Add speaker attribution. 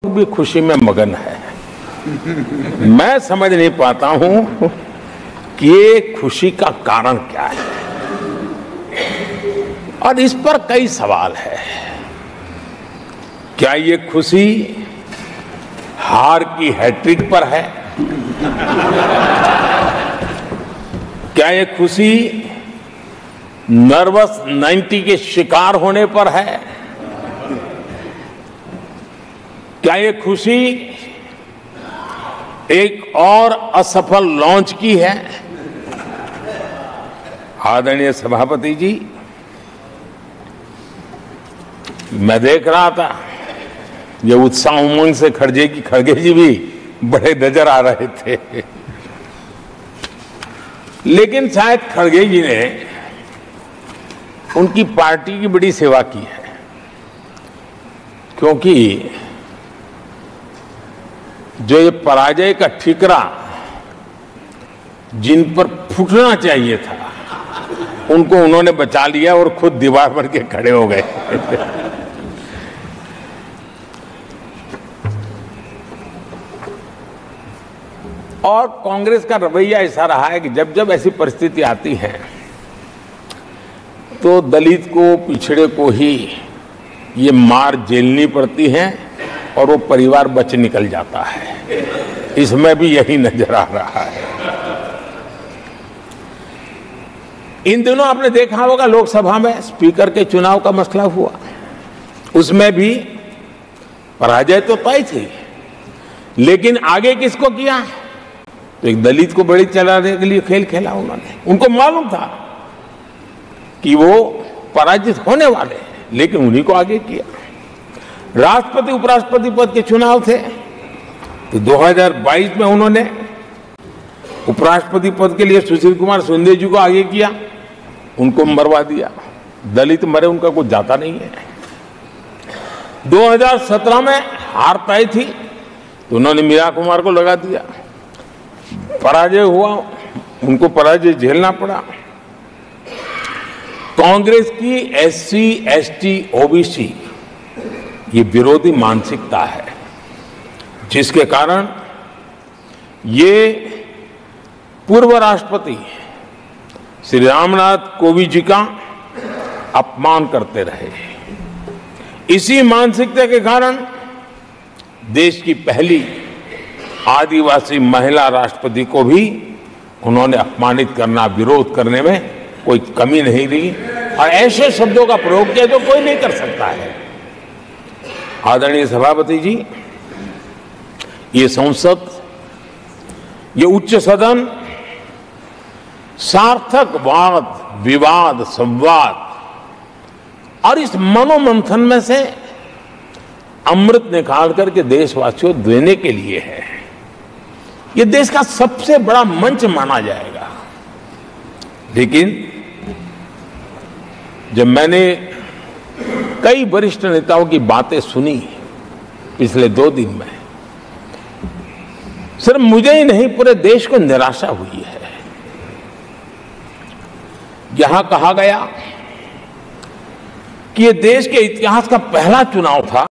Speaker 1: भी खुशी में मगन है। मैं समझ नहीं पाता हूं कि ये खुशी का कारण क्या है, और इस पर कई सवाल है। क्या ये खुशी हार की हैट्रिक पर है? क्या ये खुशी नर्वस 90 के शिकार होने पर है? क्या ये खुशी एक और असफल लॉन्च की है? आदरणीय सभापति जी, मैं देख रहा था ये उत्साह उमंग से खड़गे जी भी बड़े नजर आ रहे थे, लेकिन शायद खड़गे जी ने उनकी पार्टी की बड़ी सेवा की है, क्योंकि जो ये पराजय का ठिकरा जिन पर फूटना चाहिए था उनको उन्होंने बचा लिया और खुद दीवार पर के खड़े हो गए। और कांग्रेस का रवैया ऐसा रहा है कि जब जब ऐसी परिस्थिति आती है तो दलित को, पिछड़े को ही ये मार झेलनी पड़ती है और वो परिवार बच निकल जाता है। इसमें भी यही नजर आ रहा है। इन दिनों आपने देखा होगा लोकसभा में स्पीकर के चुनाव का मसला हुआ, उसमें भी पराजय तो तय थी, लेकिन आगे किसको किया? तो एक दलित को बड़ी चलाने के लिए खेल खेला उन्होंने। उनको मालूम था कि वो पराजित होने वाले हैं, लेकिन उन्हीं को आगे किया। राष्ट्रपति उपराष्ट्रपति पद के चुनाव थे तो 2022 में उन्होंने उपराष्ट्रपति पद के लिए सुशील कुमार शिंदे जी को आगे किया, उनको मरवा दिया। दलित मरे उनका कुछ जाता नहीं है। 2017 में हार तय थी तो उन्होंने मीरा कुमार को लगा दिया। पराजय हुआ, उनको पराजय झेलना पड़ा। कांग्रेस की एससी, एसटी, ओबीसी ये विरोधी मानसिकता है, जिसके कारण ये पूर्व राष्ट्रपति श्री रामनाथ कोविंद जी का अपमान करते रहे। इसी मानसिकता के कारण देश की पहली आदिवासी महिला राष्ट्रपति को भी उन्होंने अपमानित करना, विरोध करने में कोई कमी नहीं रही, और ऐसे शब्दों का प्रयोग किया जो कोई नहीं कर सकता है। आदरणीय सभापति जी, ये संसद, ये उच्च सदन सार्थक वाद विवाद संवाद और इस मनोमंथन में से अमृत निकाल करके देशवासियों देने के लिए है। ये देश का सबसे बड़ा मंच माना जाएगा। लेकिन जब मैंने कई वरिष्ठ नेताओं की बातें सुनी पिछले 2 दिन में, सिर्फ मुझे ही नहीं पूरे देश को निराशा हुई है। यहां कहा गया कि ये देश के इतिहास का पहला चुनाव था